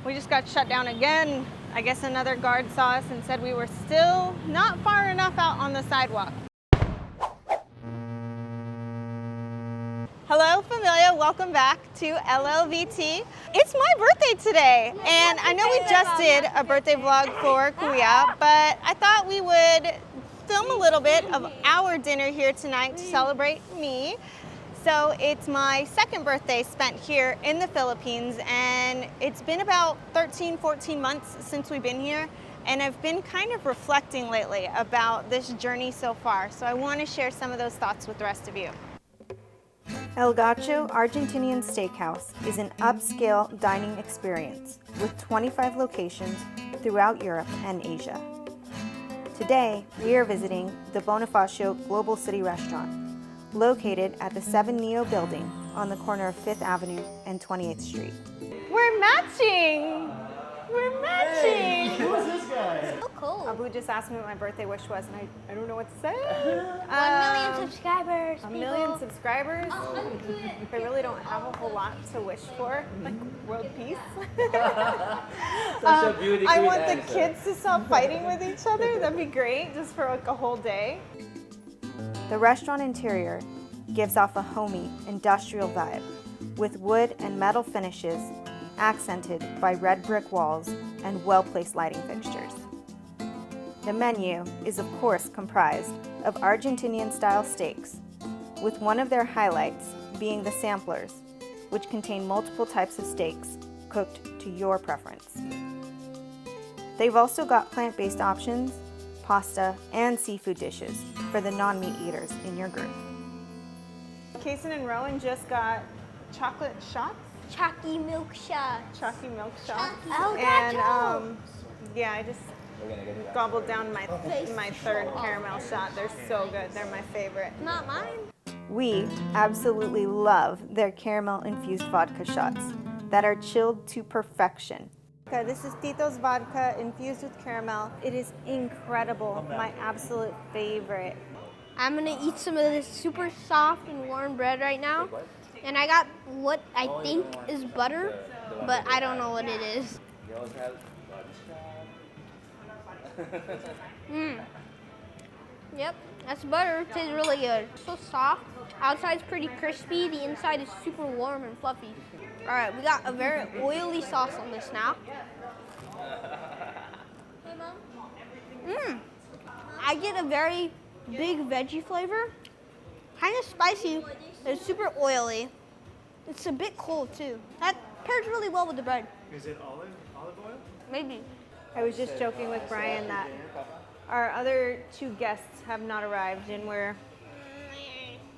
We just got shut down again. I guess another guard saw us and said we were still not far enough out on the sidewalk. Hello, familia. Welcome back to LLVT. It's my birthday today, and I know we just did a birthday vlog for Kuya, but I thought we would film a little bit of our dinner here tonight to celebrate me. So it's my second birthday spent here in the Philippines, and it's been about 13, 14 months since we've been here, and I've been kind of reflecting lately about this journey so far. So I want to share some of those thoughts with the rest of you. El Gaucho Argentinian Steakhouse is an upscale dining experience with 25 locations throughout Europe and Asia. Today, we are visiting the Bonifacio Global City Restaurant, located at the 7 Neo building on the corner of 5th Avenue and 28th Street. We're matching! We're matching! Hey, who's this guy? So cool. Abu just asked me what my birthday wish was, and I don't know what to say. 1 million subscribers. A million subscribers? I really don't have a whole lot to wish for, like world peace. I want the kids to stop fighting with each other. That'd be great, just for like a whole day. The restaurant interior gives off a homey, industrial vibe with wood and metal finishes accented by red brick walls and well-placed lighting fixtures. The menu is of course comprised of Argentinian-style steaks, with one of their highlights being the samplers, which contain multiple types of steaks cooked to your preference. They've also got plant-based options, pasta, and seafood dishes for the non-meat eaters in your group. Kason and Rowan just got chocolate shots. Chalky milk shot. Chalky milk shots. Oh, And yeah, I just gobbled down my third caramel shot. They're so good. They're my favorite. Not mine. We absolutely love their caramel-infused vodka shots that are chilled to perfection. This is Tito's vodka infused with caramel. It is incredible. My absolute favorite. I'm gonna eat some of this super soft and warm bread right now. And I got what I think is butter, but I don't know what it is. Yep, that's butter. It tastes really good. So soft. Outside's pretty crispy. The inside is super warm and fluffy. All right, we got a very oily sauce on this now. Hey, Mom. I get a very big veggie flavor. Kind of spicy. It's super oily. It's a bit cold too. That pairs really well with the bread. Is it olive oil? Maybe. I was just joking with Brian that our other two guests have not arrived, and we're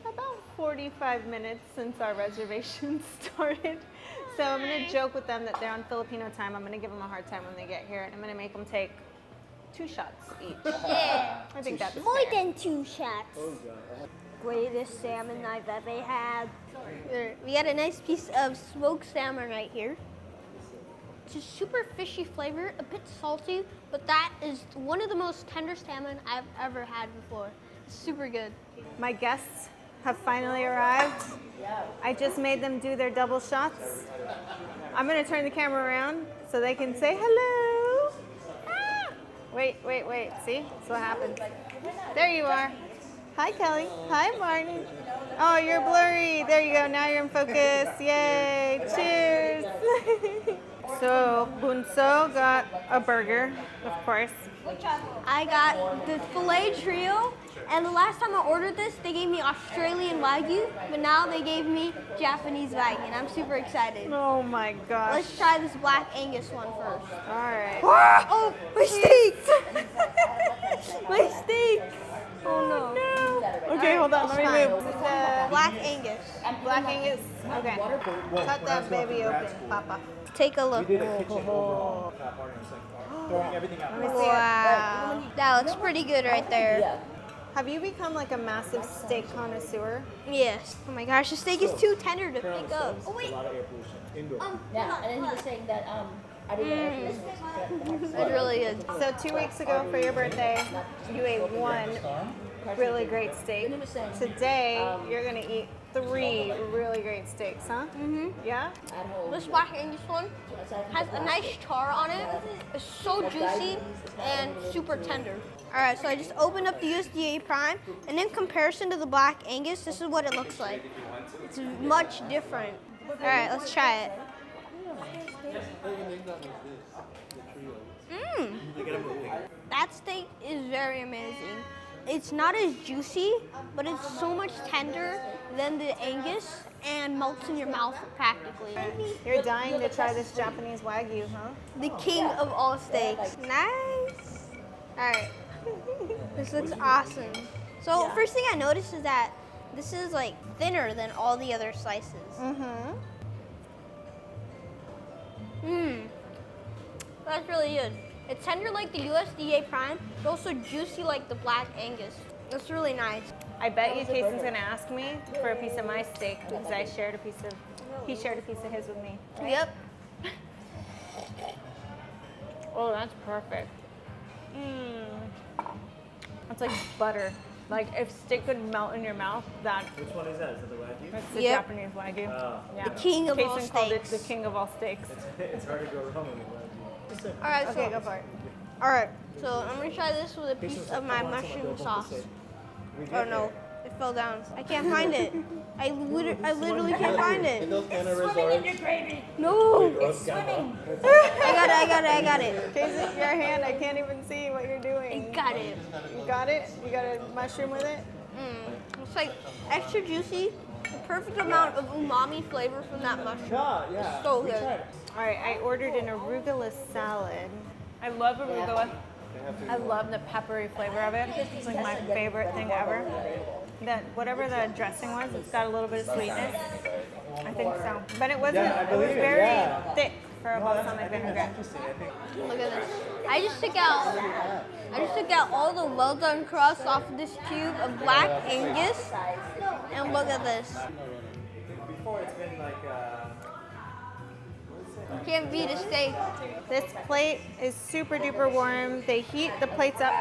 about 45 minutes since our reservation started. So I'm going to joke with them that they're on Filipino time. I'm going to give them a hard time when they get here, and I'm going to make them take 2 shots each. Yeah. I think that's More fair. than 2 shots. Greatest salmon I've ever had. We got a nice piece of smoked salmon right here. It's a super fishy flavor, a bit salty, but that is one of the most tender salmon I've ever had before. It's super good. My guests have finally arrived. I just made them do their double shots. I'm going to turn the camera around so they can say hello. Ah! Wait. See? That's what happens. There you are. Hi, Kelly. Hi, Martin. Oh, you're blurry. There you go. Now you're in focus. Yay. Cheers. So, Bunso got a burger, of course. I got the filet trio, and the last time I ordered this, they gave me Australian Wagyu, but now they gave me Japanese Wagyu, and I'm super excited. Oh my gosh. Let's try this Black Angus one first. All right. Oh, my steak! My steak! Oh no. Okay, hold on. Let me move. Black Angus. Black Angus. Okay. Cut that baby open, Papa. Take a look. Oh. Throwing everything out. Let me see it. Wow. That looks pretty good right there. Have you become like a massive steak connoisseur? Yes. Oh my gosh, the steak is too tender to pick up. Oh A wait. lot of air pollution. Indoor. Yeah, and then he was saying that I didn't That's really good. So 2 weeks ago for your birthday, you ate one really great steak. Today, you're gonna eat 3 really great steaks, huh? Mm-hmm. Yeah? At home. This Black Angus one has a nice char on it. It's so juicy and super tender. All right, so I just opened up the USDA Prime, and in comparison to the Black Angus, this is what it looks like. It's much different. All right, let's try it. That steak is very amazing. It's not as juicy, but it's so much tender than the Angus and melts in your mouth practically. You're dying to try this Japanese Wagyu, huh? The king of all steaks. Nice. All right. This looks awesome. So first thing I noticed is that this is like thinner than all the other slices. That's really good. It's tender like the USDA Prime, but also juicy like the Black Angus. That's really nice. I bet you Casey's gonna ask me for a piece of my steak because he shared a piece of his with me. Yep. Oh, that's perfect. It's like butter. Like if steak could melt in your mouth, that. Which one is that? Is that the Wagyu? That's the Yep. Japanese Wagyu. Oh. Yeah. The king of all Kason called it steaks. the king of all steaks. It's hard to go wrong with Wagyu. All right, Okay, go for it. All right, so I'm gonna try this with a piece of my mushroom sauce. Oh no, it fell down. I can't find it. I literally can't find it. Swimming in your gravy. No. It's swimming. I got it. Casey, your hand, I can't even see what you're doing. I got it. You got it? You got a mushroom with it? It's like extra juicy, the perfect amount of umami flavor from that mushroom. Yeah. So We good. tried it. All right, I ordered an arugula salad. I love arugula. I love the peppery flavor of it. It's like my favorite thing ever. That whatever the dressing was, it's got a little bit of sweetness. I think so, but it wasn't. Yeah, I it was believe it, very yeah. thick for a balsamic vinegar. Interesting. I think. Look at this. I just took out all the well done crust off of this cube of Black Angus, and look at this. Before it's been like. Can't beat a steak. This plate is super duper warm. They heat the plates up.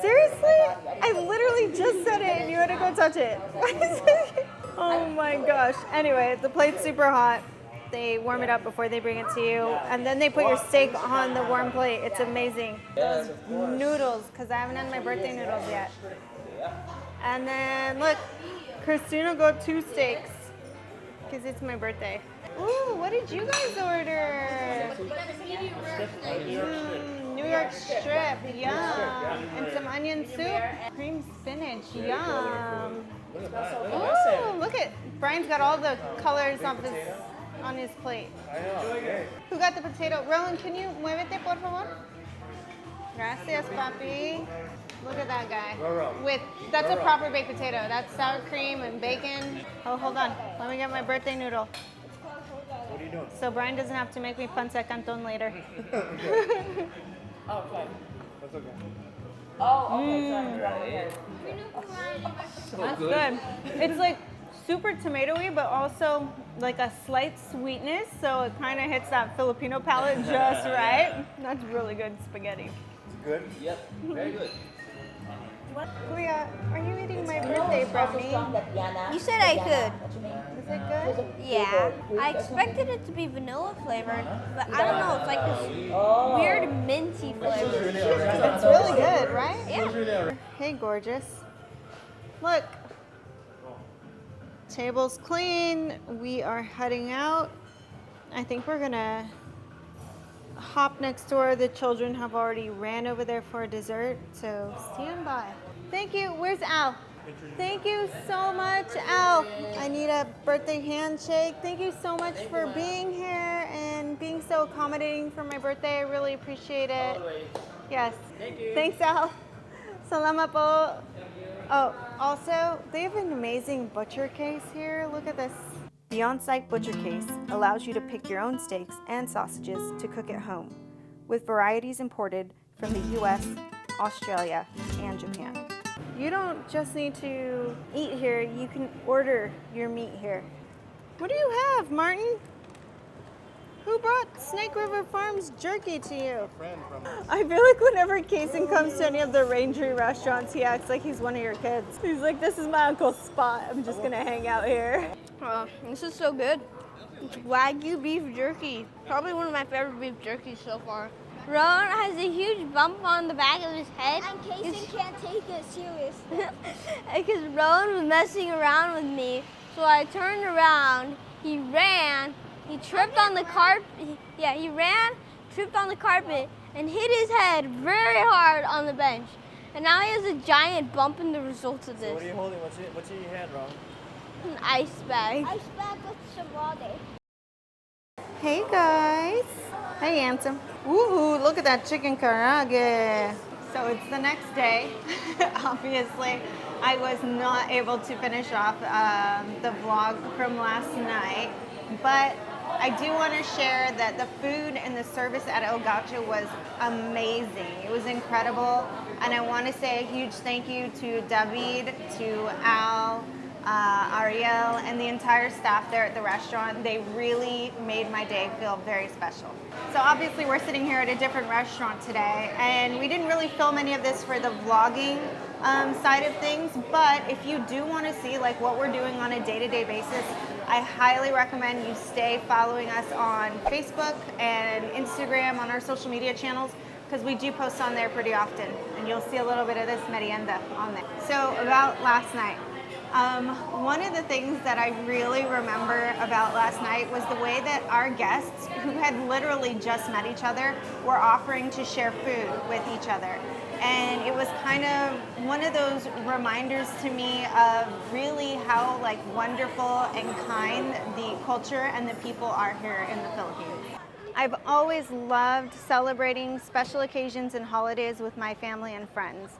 Seriously? I literally just said it and you had to go touch it. Oh my gosh. Anyway, the plate's super hot. They warm it up before they bring it to you. And then they put your steak on the warm plate. It's amazing. Those noodles, because I haven't had my birthday noodles yet. And then look, Cristina got 2 steaks because it's my birthday. Ooh, what did you guys order? New York strip, yum. And some onion soup, cream spinach, yum. Ooh, look at, Brian's got all the colors on his plate. I know. Who got the potato? Rowan, can you muévete, por favor? Gracias, papi. Look at that guy. That's a proper baked potato. That's sour cream and bacon. Oh, hold on. Let me get my birthday noodle. What are you doing? So Brian doesn't have to make me pancit canton later. Okay. That's okay. Oh, okay. That's good. It's like super tomatoey, but also like a slight sweetness, so it kind of hits that Filipino palate just right. That's really good spaghetti. Good? Yep, very good. Kuya, are you eating my birthday brownie? You said I could. Is it good? Yeah. I expected it to be vanilla flavored, but I don't know. It's like this weird minty flavor. It's really good, right? Yeah. Hey, gorgeous. Look. Table's clean. We are heading out. I think we're gonna hop next door. The children have already ran over there for dessert, so stand by. Thank you. Where's Al? Thank you so much, Al. I need a birthday handshake. Thank you so much for being here and being so accommodating for my birthday. I really appreciate it. Yes. Thank you. Thanks, Al. Salamat po. Oh, also, they have an amazing butcher case here. Look at this. The on-site butcher case allows you to pick your own steaks and sausages to cook at home, with varieties imported from the US, Australia, and Japan. You don't just need to eat here, you can order your meat here. What do you have, Martin? Who brought Snake River Farms jerky to you? A friend from I feel like whenever Kason comes to any of the Raintree restaurants, he acts like he's one of your kids. He's like, this is my uncle's spot. I'm just gonna hang out here. This is so good. It's Wagyu beef jerky. Probably one of my favorite beef jerkies so far. Rowan has a huge bump on the back of his head. And Kason can't take it seriously. Because Rowan was messing around with me. So I turned around, he ran, he tripped on the carpet. He ran, tripped on the carpet, and hit his head very hard on the bench. And now he has a giant bump in the result of this. What are you holding? What's in your hand, Ron? An ice bag. Ice bag with some water. Hey guys. Hey Ansem. Ooh, look at that chicken karaage. So it's the next day. Obviously, I was not able to finish off the vlog from last night, but I do want to share that the food and the service at El Gaucho was amazing. It was incredible, and I want to say a huge thank you to David, to Al, Ariel, and the entire staff there at the restaurant. They really made my day feel very special. So obviously we're sitting here at a different restaurant today, and we didn't really film any of this for the vlogging side of things, but if you do want to see like what we're doing on a day-to-day basis, I highly recommend you stay following us on Facebook and Instagram on our social media channels, because we do post on there pretty often, and you'll see a little bit of this merienda on there. So about last night. One of the things that I really remember about last night was the way that our guests, who had literally just met each other, were offering to share food with each other. And it was kind of one of those reminders to me of really how like wonderful and kind the culture and the people are here in the Philippines. I've always loved celebrating special occasions and holidays with my family and friends.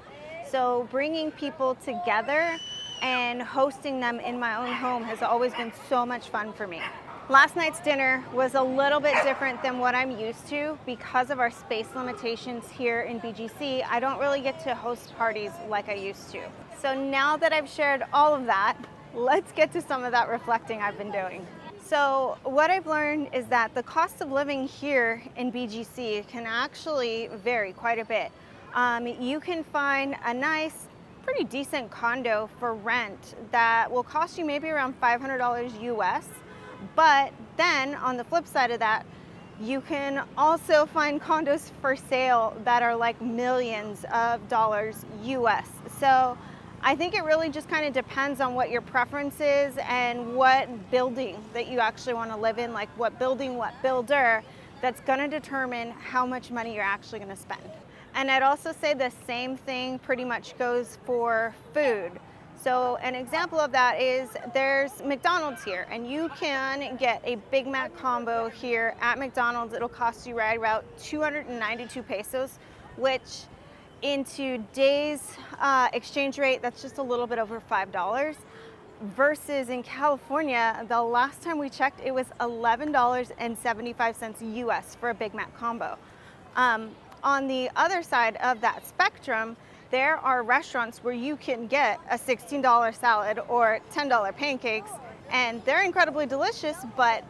So bringing people together and hosting them in my own home has always been so much fun for me. Last night's dinner was a little bit different than what I'm used to because of our space limitations here in BGC. I don't really get to host parties like I used to. So now that I've shared all of that, let's get to some of that reflecting I've been doing. So what I've learned is that the cost of living here in BGC can actually vary quite a bit. You can find a nice, pretty decent condo for rent that will cost you maybe around $500 US. But then on the flip side of that, you can also find condos for sale that are like millions of dollars US. So I think it really just kind of depends on what your preference is and what building that you actually want to live in, like what building, what builder, that's going to determine how much money you're actually going to spend. And I'd also say the same thing pretty much goes for food. So an example of that is there's McDonald's here, and you can get a Big Mac combo here at McDonald's. It'll cost you right about 292 pesos, which in today's exchange rate, that's just a little bit over $5. Versus in California, the last time we checked, it was $11.75 US for a Big Mac combo. On the other side of that spectrum, there are restaurants where you can get a $16 salad or $10 pancakes, and they're incredibly delicious, but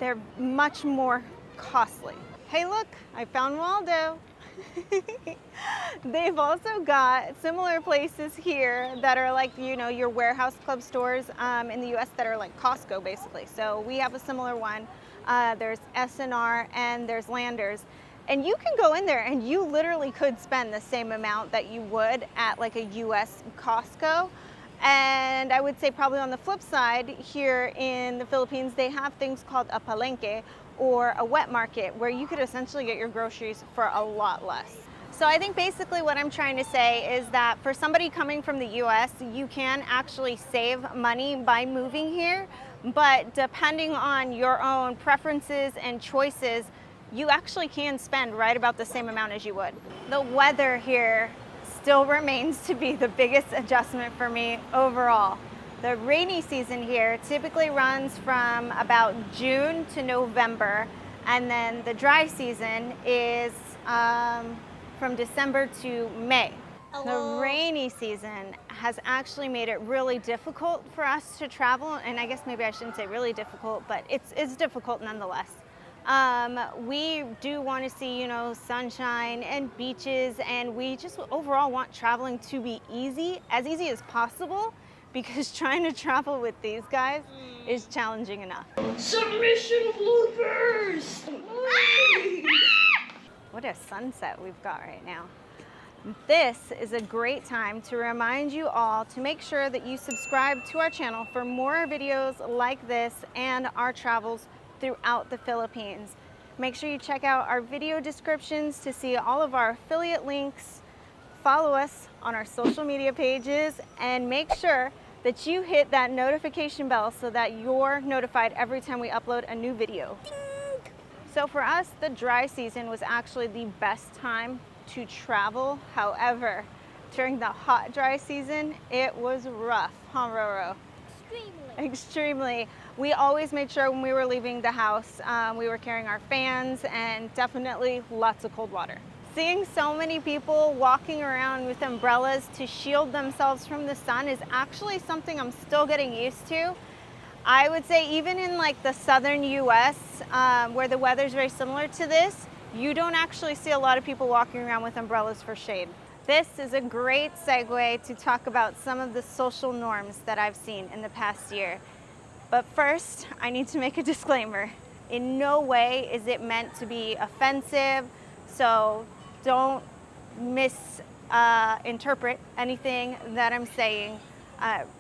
they're much more costly. Hey look, I found Waldo. They've also got similar places here that are like, you know, your warehouse club stores in the US that are like Costco basically. So we have a similar one. There's S&R and there's Landers. And you can go in there and you literally could spend the same amount that you would at like a US Costco. And I would say probably on the flip side, here in the Philippines, they have things called a palengke, or a wet market, where you could essentially get your groceries for a lot less. So I think basically what I'm trying to say is that for somebody coming from the US, you can actually save money by moving here, but depending on your own preferences and choices, you actually can spend right about the same amount as you would. The weather here still remains to be the biggest adjustment for me overall. The rainy season here typically runs from about June to November, and then the dry season is from December to May. The rainy season has actually made it really difficult for us to travel, and I guess maybe I shouldn't say really difficult, but it's difficult nonetheless. We do want to see, you know, sunshine and beaches, and we just overall want traveling to be easy as possible, because trying to travel with these guys is challenging enough. Submission bloopers! What a sunset we've got right now. This is a great time to remind you all to make sure that you subscribe to our channel for more videos like this and our travels throughout the Philippines. Make sure you check out our video descriptions to see all of our affiliate links. Follow us on our social media pages, and make sure that you hit that notification bell so that you're notified every time we upload a new video. Ding! So for us, the dry season was actually the best time to travel. However, during the hot dry season, it was rough, huh, Roro? Extremely. We always made sure when we were leaving the house, we were carrying our fans and definitely lots of cold water. Seeing so many people walking around with umbrellas to shield themselves from the sun is actually something I'm still getting used to. I would say even in like the southern US, where the weather's very similar to this, you don't actually see a lot of people walking around with umbrellas for shade. This is a great segue to talk about some of the social norms that I've seen in the past year. But first, I need to make a disclaimer. In no way is it meant to be offensive, so don't misinterpret anything that I'm saying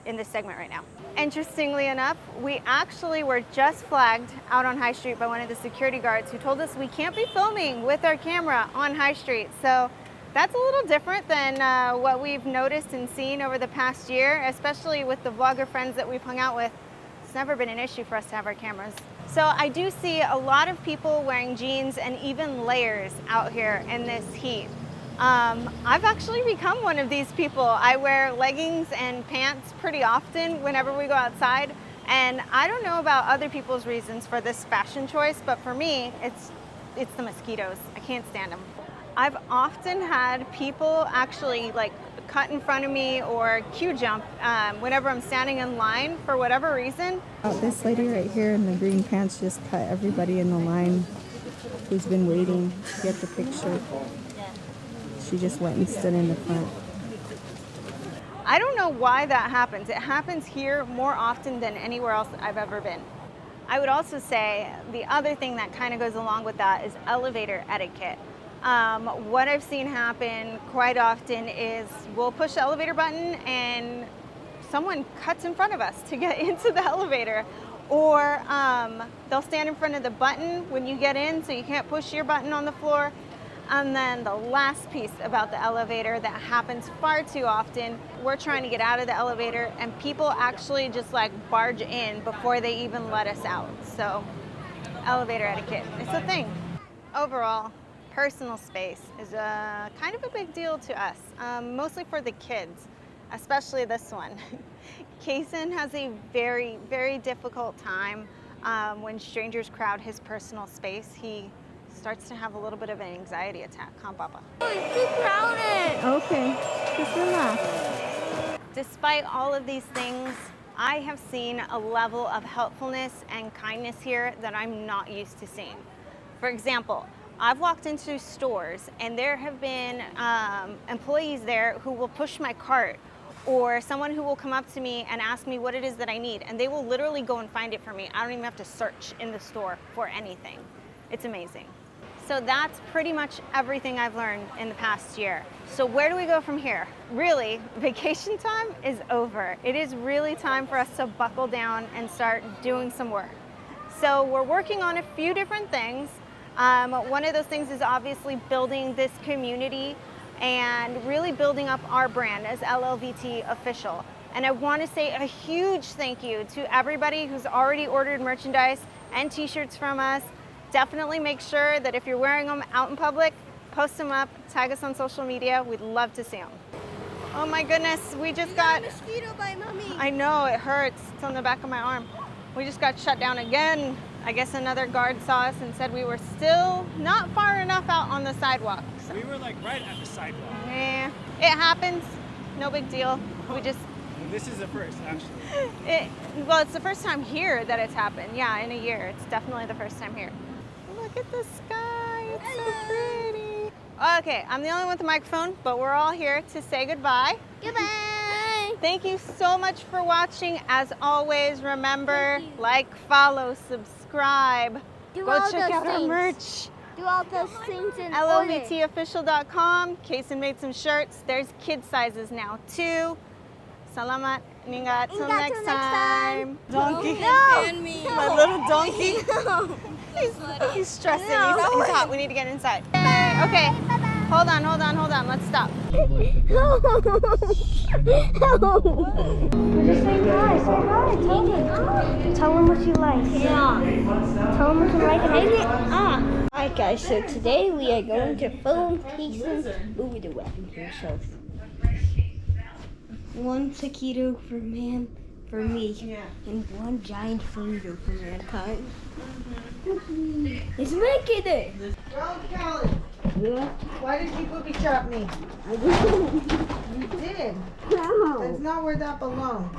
in this segment right now. Interestingly enough, we actually were just flagged out on High Street by one of the security guards who told us we can't be filming with our camera on High Street. So that's a little different than what we've noticed and seen over the past year, especially with the vlogger friends that we've hung out with. It's never been an issue for us to have our cameras. So I do see a lot of people wearing jeans and even layers out here in this heat. I've actually become one of these people. I wear leggings and pants pretty often whenever we go outside, and I don't know about other people's reasons for this fashion choice, but for me, it's the mosquitoes. I can't stand them. I've often had people actually like cut in front of me or queue jump whenever I'm standing in line for whatever reason. This lady right here in the green pants just cut everybody in the line who's been waiting to get the picture. She just went and stood in the front. I don't know why that happens. It happens here more often than anywhere else I've ever been. I would also say the other thing that kind of goes along with that is elevator etiquette. What I've seen happen quite often is we'll push the elevator button and someone cuts in front of us to get into the elevator. Or they'll stand in front of the button when you get in, so you can't push your button on the floor. And then the last piece about the elevator that happens far too often, we're trying to get out of the elevator and people actually just like barge in before they even let us out. So elevator etiquette, it's a thing. Overall, personal space is kind of a big deal to us, mostly for the kids, especially this one. Kaysen has a very, very difficult time when strangers crowd his personal space. He starts to have a little bit of an anxiety attack, huh, Papa? Oh, it's too crowded. Okay, just relax. Despite all of these things, I have seen a level of helpfulness and kindness here that I'm not used to seeing. For example, I've walked into stores and there have been employees there who will push my cart, or someone who will come up to me and ask me what it is that I need, and they will literally go and find it for me. I don't even have to search in the store for anything. It's amazing. So that's pretty much everything I've learned in the past year. So where do we go from here? Really, vacation time is over. It is really time for us to buckle down and start doing some work. So we're working on a few different things. One of those things is obviously building this community and really building up our brand as LLVT Official. And I want to say a huge thank you to everybody who's already ordered merchandise and t-shirts from us. Definitely make sure that if you're wearing them out in public, post them up, tag us on social media. We'd love to see them. Oh my goodness, we just got a mosquito bite, Mommy. I know, it hurts. It's on the back of my arm. We just got shut down again. I guess another guard saw us and said we were still not far enough out on the sidewalk. So, We were like right at the sidewalk. yeah, it happens. No big deal. We just This is the first, actually. well, it's the first time here that it's happened. Yeah, in a year. It's definitely the first time here. Look at the sky. It's so pretty. Okay, I'm the only one with the microphone, but we're all here to say goodbye. Goodbye. Thank you so much for watching. As always, remember, like, follow, subscribe. Do Go all check those out our things. merch. Do all those things in order. LOVTofficial.com. Kason made some shirts. There's kid sizes now too. Salamat. Ninga. Till Ingat, next till next time. Donkey. No. My little donkey. He's stressing. He's hot. We need to get inside. Okay. Hold on. Let's stop. Just say hi. Tell them what you like. Yeah. Tell them what you like and hate it. Alright guys, so today we are going to film Cason's movie to weapon himself. One taquito for me, and one giant burrito for mankind. Let's make it! Well, Callie, Yeah. why did you booby trap me? I did. You did. Wow. That's not where that belongs.